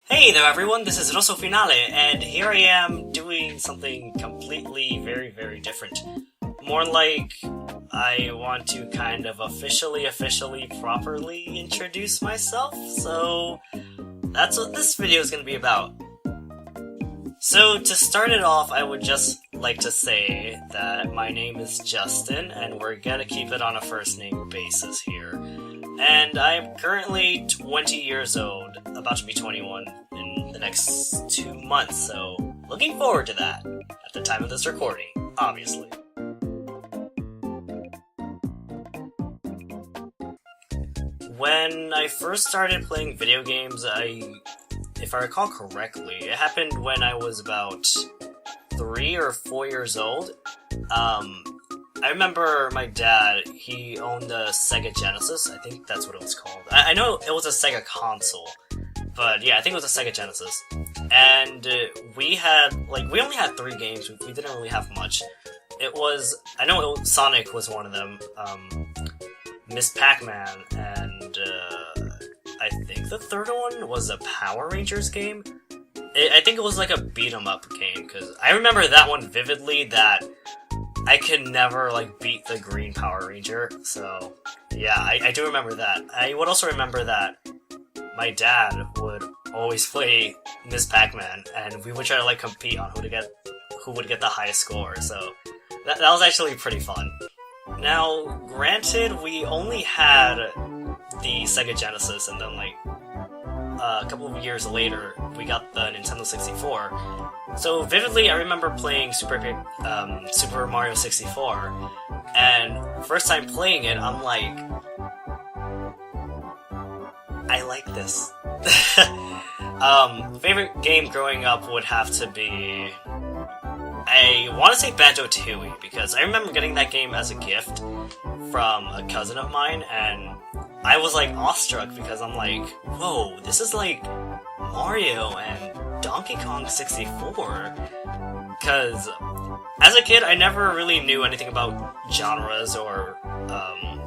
Hey there everyone, this is RossoFinale, and here I am doing something completely very different. More like, I want to kind of officially, properly introduce myself, so that's what this video is going to be about. So, to start it off, I would just like to say that my name is Justin, and we're gonna keep it on a first name basis here. And I'm currently 20 years old, about to be 21 in the next 2 months, so looking forward to that at the time of this recording, obviously. When I first started playing video games, if I recall correctly, it happened when I was about 3 or 4 years old. I remember my dad, he owned a Sega Genesis, I think that's what it was called. I know it was a Sega console, but yeah, I think it was a Sega Genesis. And we only had 3 games, we didn't really have much. Sonic was one of them, Miss Pac-Man, and I think the third one was a Power Rangers game. I think it was like a beat-em-up game, because I remember that one vividly, that I could never, beat the green Power Ranger, so yeah, I do remember that. I would also remember that my dad would always play Miss Pac-Man, and we would try to, compete on who would get the highest score, so that was actually pretty fun. Now, granted, we only had the Sega Genesis, and then, a couple of years later, we got the Nintendo 64. So vividly, I remember playing Super Mario 64, and first time playing it, I'm like, I like this. Favorite game growing up would have to be, I want to say Banjo-Tooie, because I remember getting that game as a gift from a cousin of mine, and I was awestruck because I'm like, whoa, this is like Mario and Donkey Kong 64. Because as a kid, I never really knew anything about genres or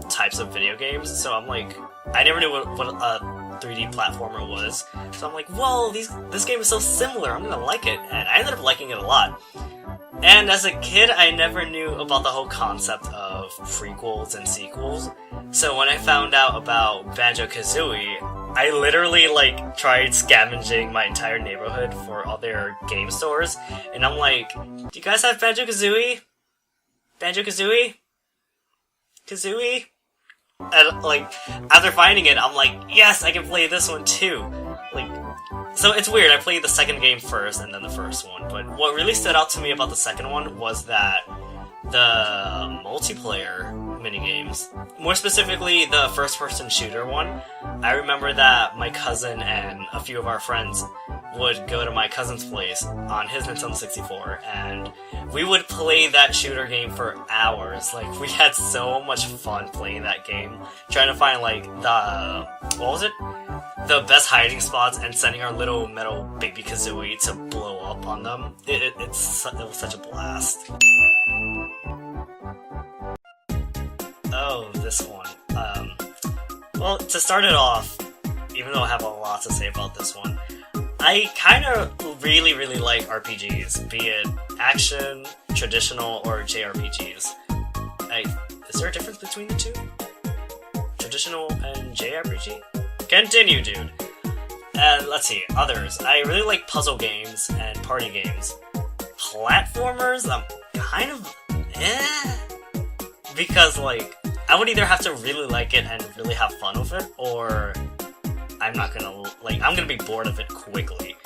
types of video games, so I'm like, I never knew what a 3D platformer was. So I'm like, whoa, this game is so similar, I'm gonna like it, and I ended up liking it a lot. And as a kid, I never knew about the whole concept of prequels and sequels. So when I found out about Banjo-Kazooie, I literally, tried scavenging my entire neighborhood for all their game stores. And I'm like, do you guys have Banjo-Kazooie? Banjo-Kazooie? Kazooie? And, after finding it, I'm like, yes, I can play this one too. So it's weird, I played the second game first and then the first one, but what really stood out to me about the second one was that the multiplayer minigames, more specifically the first-person shooter one, I remember that my cousin and a few of our friends would go to my cousin's place on his Nintendo 64, and we would play that shooter game for hours. We had so much fun playing that game, trying to find, the best hiding spots and sending our little metal baby Kazooie to blow up on them. It was such a blast. Oh, this one. Well, to start it off, even though I have a lot to say about this one, I kind of really like RPGs, be it action, traditional, or JRPGs. Is there a difference between the two? Traditional and JRPG? Continue, dude. And let's see, others. I really like puzzle games and party games. Platformers, I'm kind of because, I would either have to really like it and really have fun with it, or I'm gonna be bored of it quickly.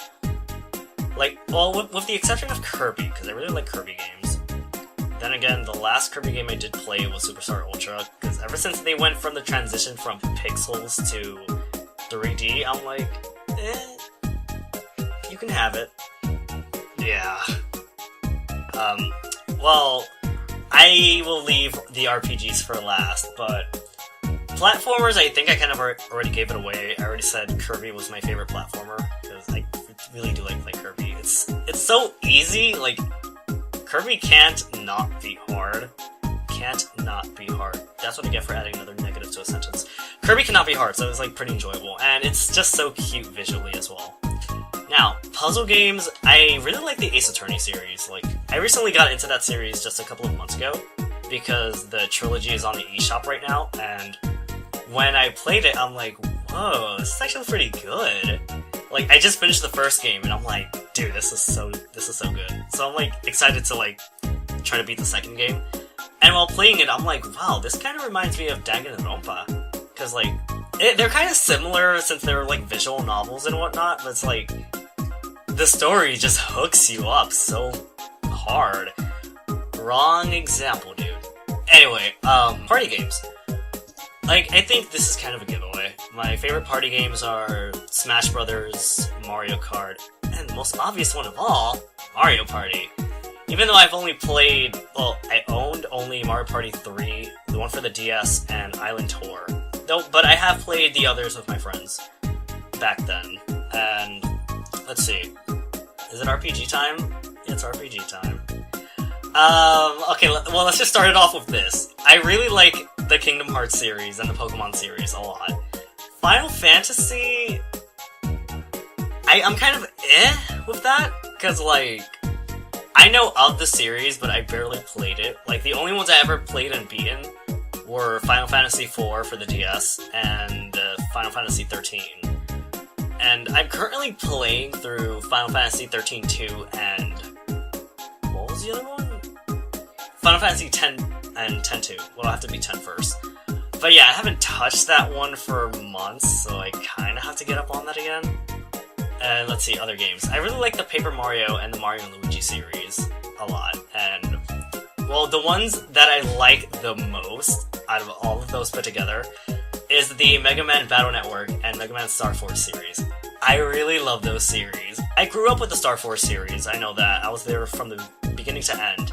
With the exception of Kirby, because I really like Kirby games. Then again, the last Kirby game I did play was Superstar Ultra, because ever since they went from the transition from pixels to 3D, I'm like, you can have it. Yeah. Well, I will leave the RPGs for last, but platformers, I think I kind of already gave it away. I already said Kirby was my favorite platformer, because I really do like playing Kirby. It's so easy, Kirby can't not be hard. Can't not be hard. That's what I get for adding another negative to a sentence. Kirby cannot be hard, so it's pretty enjoyable, and it's just so cute visually as well. Now, puzzle games, I really like the Ace Attorney series. Like, I recently got into that series just a couple of months ago, because the trilogy is on the eShop right now, and when I played it, I'm like, whoa, this is actually pretty good. Like, I just finished the first game, and I'm like, dude, this is so good. So I'm like, excited to like, try to beat the second game. And while playing it, I'm like, wow, this kind of reminds me of Danganronpa. Because, like, they're kind of similar since they're, like, visual novels and whatnot, but it's like, the story just hooks you up so hard. Wrong example, dude. Anyway, party games. Like, I think this is kind of a giveaway. My favorite party games are Smash Brothers, Mario Kart, and the most obvious one of all, Mario Party. Even though I've only played, well, I owned only Mario Party 3, the one for the DS, and Island Tour. But I have played the others with my friends back then. And, let's see. Is it RPG time? Yeah, it's RPG time. Okay, well, let's just start it off with this. I really like the Kingdom Hearts series and the Pokemon series a lot. Final Fantasy... I'm kind of with that, because, like... I know of the series, but I barely played it. Like, the only ones I ever played and beaten were Final Fantasy IV for the DS and Final Fantasy XIII. And I'm currently playing through Final Fantasy XIII-2 and... what was the other one? Final Fantasy X and X-2. Well, I'll have to be 10 first. But yeah, I haven't touched that one for months, so I kinda have to get up on that again. And let's see, other games. I really like the Paper Mario and the Mario & Luigi series a lot. And, well, the ones that I like the most out of all of those put together is the Mega Man Battle Network and Mega Man Star Force series. I really love those series. I grew up with the Star Force series, I know that. I was there from the beginning to end.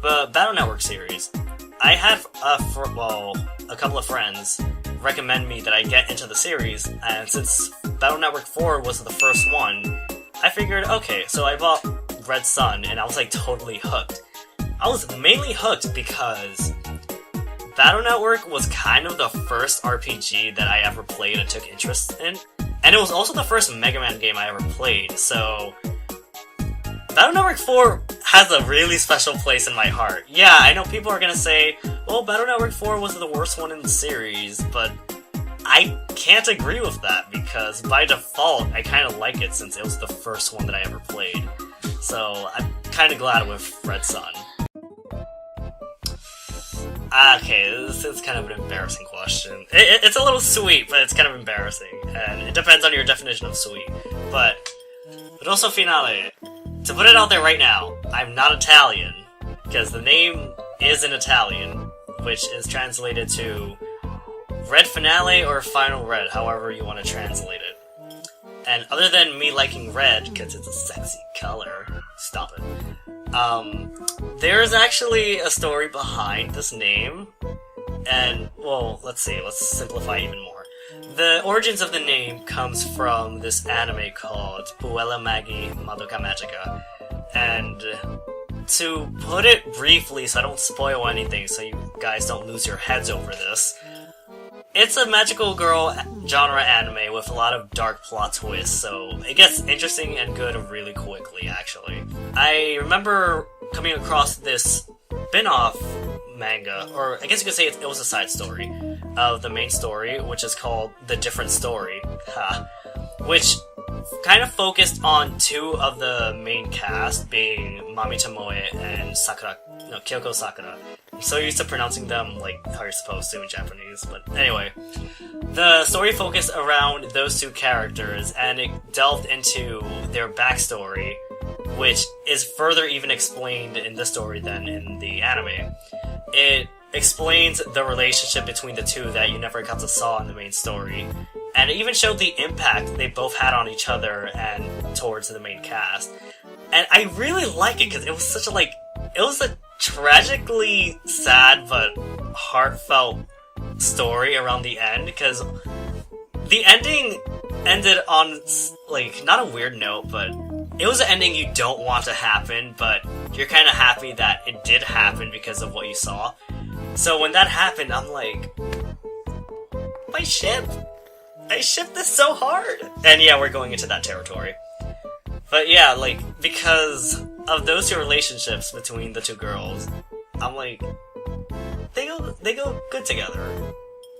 But Battle Network series, I had a couple of friends recommend me that I get into the series, and since Battle Network 4 was the first one, I figured, okay, so I bought Red Sun, and I was like totally hooked. I was mainly hooked because Battle Network was kind of the first RPG that I ever played and took interest in, and it was also the first Mega Man game I ever played, so Battle Network 4 has a really special place in my heart. Yeah, I know people are gonna say, well, Battle Network 4 was the worst one in the series, but I can't agree with that, because by default, I kinda like it since it was the first one that I ever played. So, I'm kinda glad with Red Sun. Okay, this is kind of an embarrassing question. It's a little sweet, but it's kind of embarrassing, and it depends on your definition of sweet. But, RossoFinale. To put it out there right now, I'm not Italian, because the name is in Italian, which is translated to Red Finale or Final Red, however you want to translate it. And other than me liking red, because it's a sexy color, stop it, there's actually a story behind this name, and, well, let's simplify even more. The origins of the name comes from this anime called Puella Magi Madoka Magica, and to put it briefly so I don't spoil anything so you guys don't lose your heads over this, it's a magical girl genre anime with a lot of dark plot twists, so it gets interesting and good really quickly, actually. I remember coming across this spin-off manga, or I guess you could say it was a side story of the main story, which is called The Different Story, which kind of focused on two of the main cast, being Mami Tomoe and Kyoko Sakura. I'm so used to pronouncing them like how you're supposed to in Japanese, but anyway. The story focused around those two characters, and it delved into their backstory, which is further even explained in the story than in the anime. It explains the relationship between the two that you never got to saw in the main story, and it even showed the impact they both had on each other and towards the main cast. And I really like it because it was such a it was a tragically sad but heartfelt story around the end, because the ending ended on not a weird note, but it was an ending you don't want to happen, but you're kind of happy that it did happen because of what you saw. So when that happened, I'm like, I ship this so hard! And yeah, we're going into that territory. But yeah, like, because of those two relationships between the two girls, I'm like, they go good together.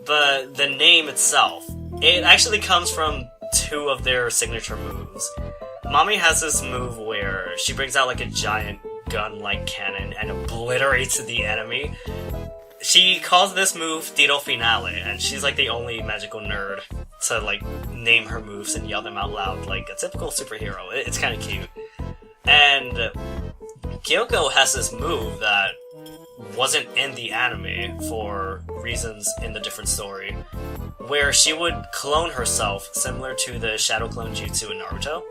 But the name itself, it actually comes from two of their signature moves. Mommy has this move where she brings out like a giant gun-like cannon and obliterates the enemy. She calls this move RossoFinale, and she's like the only magical nerd to like name her moves and yell them out loud like a typical superhero. It's kind of cute. And Kyoko has this move that wasn't in the anime for reasons in the different story, where she would clone herself similar to the Shadow Clone Jutsu in Naruto.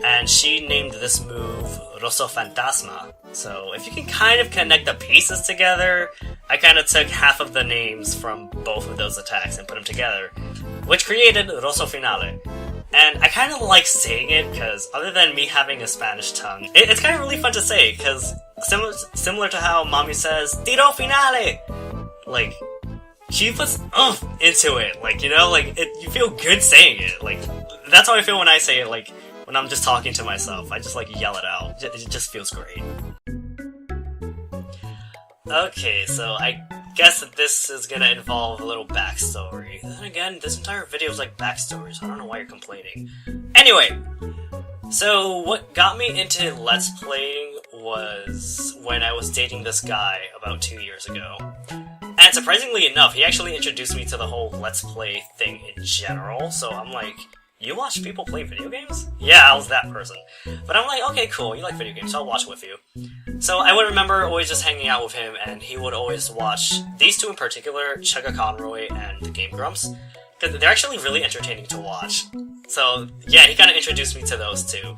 And she named this move RossoFantasma. So if you can kind of connect the pieces together, I kind of took half of the names from both of those attacks and put them together, which created RossoFinale. And I kind of like saying it, because other than me having a Spanish tongue, it's kind of really fun to say, because similar to how Mommy says, Tiro Finale! Like, she puts into it, like, you know, like, you feel good saying it, like, that's how I feel when I say it, like, when I'm just talking to myself, I just, like, yell it out, it just feels great. Okay, so I guess that this is gonna involve a little backstory. Then again, this entire video is like backstory, so I don't know why you're complaining. Anyway, so what got me into Let's Playing was when I was dating this guy about 2 years ago. And surprisingly enough, he actually introduced me to the whole Let's Play thing in general, so I'm like, you watch people play video games? Yeah, I was that person. But I'm like, okay, cool, you like video games, so I'll watch with you. So I would remember always just hanging out with him, and he would always watch these two in particular, Chugga Conroy and the Game Grumps, because they're actually really entertaining to watch. So yeah, he kind of introduced me to those two.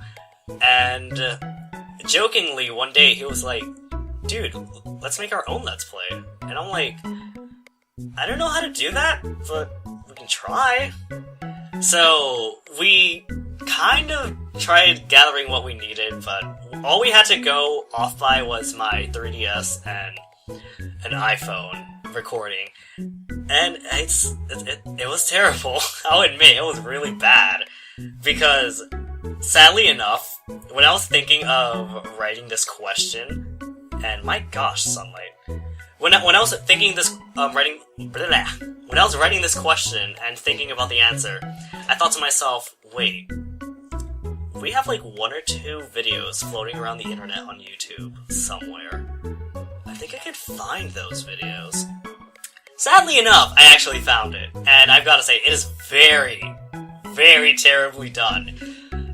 And jokingly, one day he was like, dude, let's make our own Let's Play. And I'm like, I don't know how to do that, but we can try. So we kind of tried gathering what we needed, but all we had to go off by was my 3DS and an iPhone recording. And it was terrible. I'll admit, it was really bad. Because, sadly enough, when I was thinking of writing this question, and my gosh, sunlight. When I was thinking this, when I was writing this question and thinking about the answer, I thought to myself, wait, we have like 1 or 2 videos floating around the internet on YouTube somewhere. I think I could find those videos. Sadly enough, I actually found it, and I've got to say, it is very, very terribly done.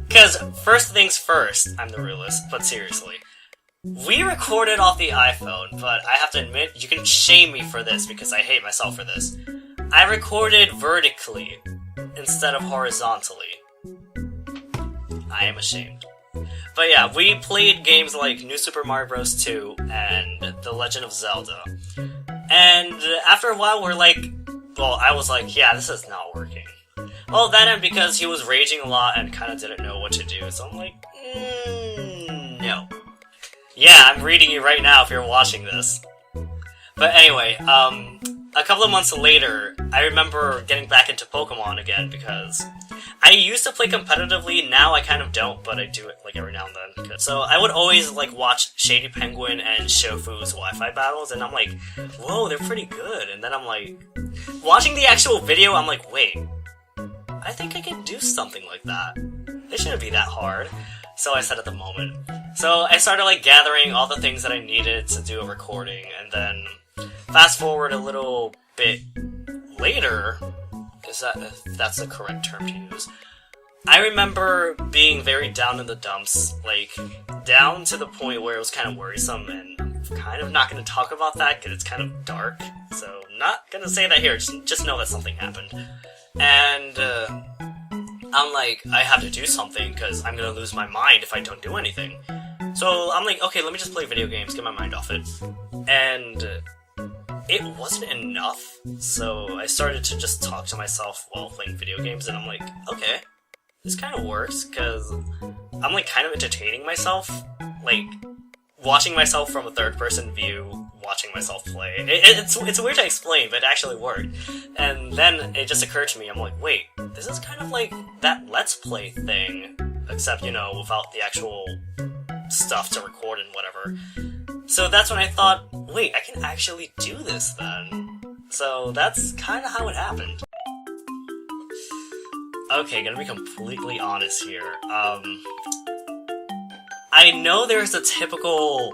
Because, first things first, I'm the realist, but seriously. We recorded off the iPhone, but I have to admit, you can shame me for this because I hate myself for this. I recorded vertically instead of horizontally. I am ashamed. But yeah, we played games like New Super Mario Bros. 2 and The Legend of Zelda. And after a while, I was like, yeah, this is not working. Well, that and because he was raging a lot and kind of didn't know what to do, so I'm like, no. Yeah, I'm reading you right now if you're watching this. But anyway, a couple of months later, I remember getting back into Pokemon again because I used to play competitively, now I kind of don't, but I do it like every now and then. So I would always like watch Shady Penguin and Shofu's Wi-Fi battles, and I'm like, whoa, they're pretty good. And then I'm like, watching the actual video, I'm like, wait, I think I could do something like that. It shouldn't be that hard. So I said at the moment. So I started like gathering all the things that I needed to do a recording, and then fast forward a little bit later, if that's the correct term to use, I remember being very down in the dumps, like down to the point where it was kind of worrisome, and I'm kind of not going to talk about that because it's kind of dark, so not going to say that here, just know that something happened. And I'm like, I have to do something because I'm going to lose my mind if I don't do anything. So I'm like, okay, let me just play video games, get my mind off it. And it wasn't enough, so I started to just talk to myself while playing video games, and I'm like, okay, this kind of works, because I'm like kind of entertaining myself, like watching myself from a third-person view, watching myself play. It's weird to explain, but it actually worked. And then it just occurred to me, I'm like, wait, this is kind of like that Let's Play thing. except, you know, without the actual stuff to record and whatever. So that's when I thought, wait, I can actually do this then. So that's kind of how it happened. Okay, gonna be completely honest here. I know there's a typical,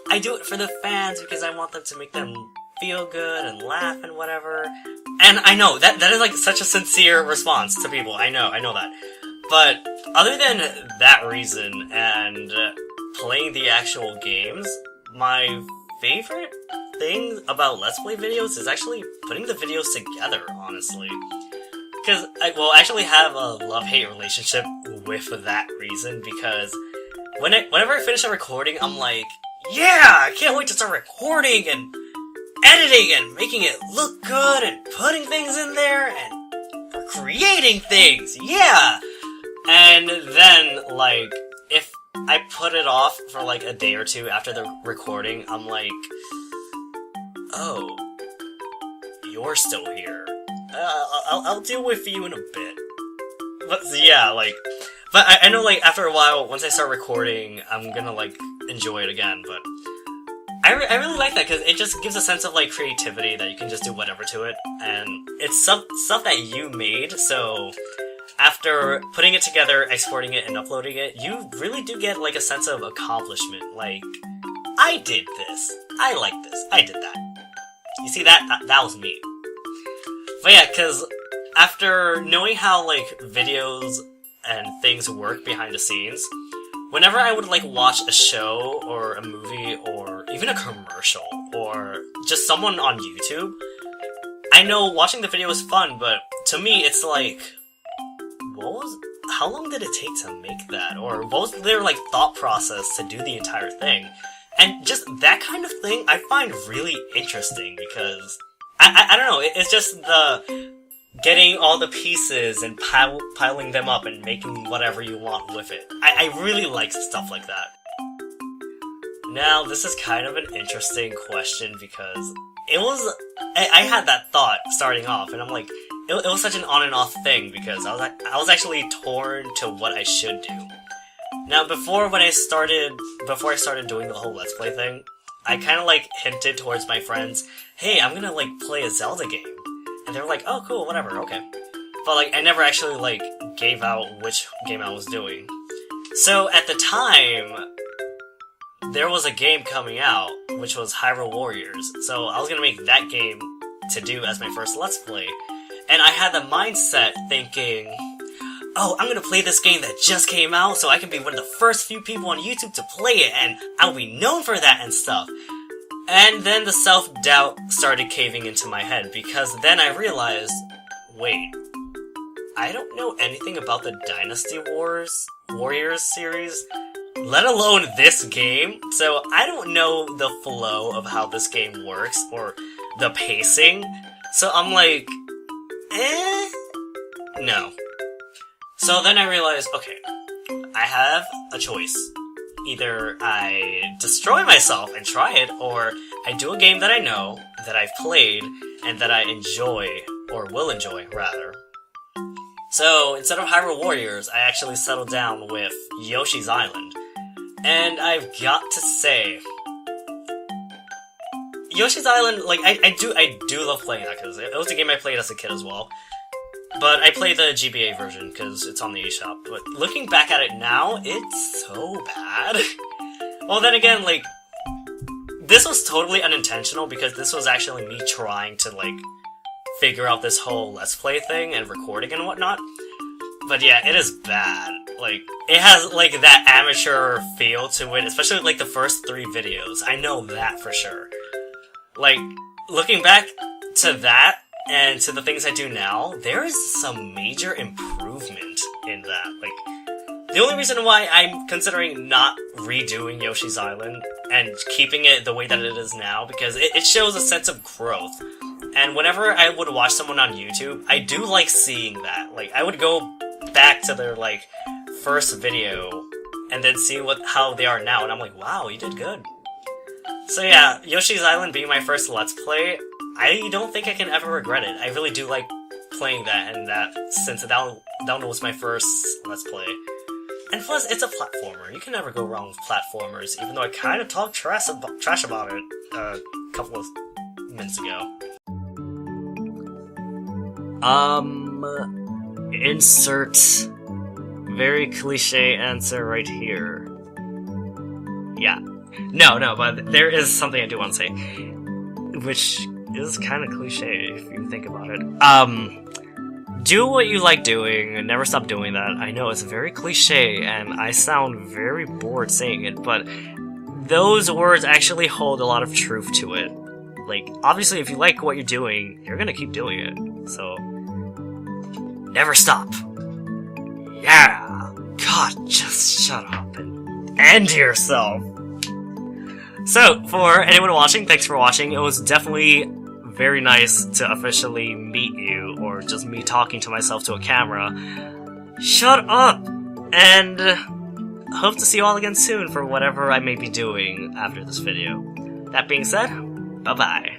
I do it for the fans because I want them to make them feel good and laugh and whatever. And I know, that is like such a sincere response to people, I know that. But other than that reason and playing the actual games, my favorite thing about Let's Play videos is actually putting the videos together, honestly. Because I will actually have a love-hate relationship with that reason, because whenever I finish a recording, I'm like, yeah, I can't wait to start recording and editing and making it look good and putting things in there and creating things, yeah! And then, like, if I put it off for like a day or two after the recording, I'm like, oh, you're still here. I'll deal with you in a bit. But yeah, like, but I know, like, after a while, once I start recording, I'm gonna, like, enjoy it again, but I really like that, because it just gives a sense of, like, creativity that you can just do whatever to it, and it's stuff that you made, so after putting it together, exporting it, and uploading it, you really do get, like, a sense of accomplishment, like, I did this, I like this, I did that. You see, that was me. But yeah, because after knowing how, like, videos and things work behind the scenes, whenever I would, like, watch a show, or a movie, or even a commercial, or just someone on YouTube, I know watching the video is fun, but to me, it's like, how long did it take to make that? Or what was their, like, thought process to do the entire thing? And just that kind of thing, I find really interesting, because I don't know, it's just the getting all the pieces and piling them up and making whatever you want with it. I really like stuff like that. Now, this is kind of an interesting question, because I had that thought starting off, and I'm like, it was such an on and off thing, because I was actually torn to what I should do. Now, before I started doing the whole Let's Play thing, I kind of, like, hinted towards my friends, hey, I'm gonna, like, play a Zelda game. And they were like, oh, cool, whatever, okay. But, like, I never actually, like, gave out which game I was doing. So, at the time, there was a game coming out, which was Hyrule Warriors. So, I was gonna make that game to do as my first Let's Play. And I had the mindset thinking, oh, I'm gonna play this game that just came out, so I can be one of the first few people on YouTube to play it, and I'll be known for that and stuff. And then the self-doubt started caving into my head, because then I realized, wait, I don't know anything about the Dynasty Warriors series, let alone this game, so I don't know the flow of how this game works, or the pacing, so I'm like, no. So then I realized, okay, I have a choice. Either I destroy myself and try it, or I do a game that I know, that I've played, and that I enjoy, or will enjoy, rather. So, instead of Hyrule Warriors, I actually settled down with Yoshi's Island. And I've got to say, Yoshi's Island, like, I do love playing that, because it was a game I played as a kid as well. But I play the GBA version, because it's on the eShop. But looking back at it now, it's so bad. Well, then again, like, this was totally unintentional, because this was actually me trying to, like, figure out this whole Let's Play thing, and recording and whatnot. But yeah, it is bad. Like, it has, like, that amateur feel to it, especially, like, the first 3 videos. I know that for sure. Like, looking back to that, and to the things I do now, there is some major improvement in that. Like, the only reason why I'm considering not redoing Yoshi's Island and keeping it the way that it is now, because it shows a sense of growth. And whenever I would watch someone on YouTube, I do like seeing that. Like, I would go back to their, like, first video, and then see how they are now, and I'm like, wow, you did good. So yeah, Yoshi's Island being my first Let's Play, I don't think I can ever regret it. I really do like playing that, and that, since that one was my first Let's Play. And plus, it's a platformer. You can never go wrong with platformers, even though I kind of talked trash about it a couple of minutes ago. Insert very cliche answer right here. Yeah. No, but there is something I do want to say, which is kind of cliche if you think about it. Do what you like doing, and never stop doing that. I know it's very cliche, and I sound very bored saying it, but those words actually hold a lot of truth to it. Like, obviously, if you like what you're doing, you're gonna keep doing it. So, never stop. Yeah! God, just shut up and end yourself! So, for anyone watching, thanks for watching. It was definitely very nice to officially meet you, or just me talking to myself to a camera. Shut up! And hope to see you all again soon for whatever I may be doing after this video. That being said, bye-bye.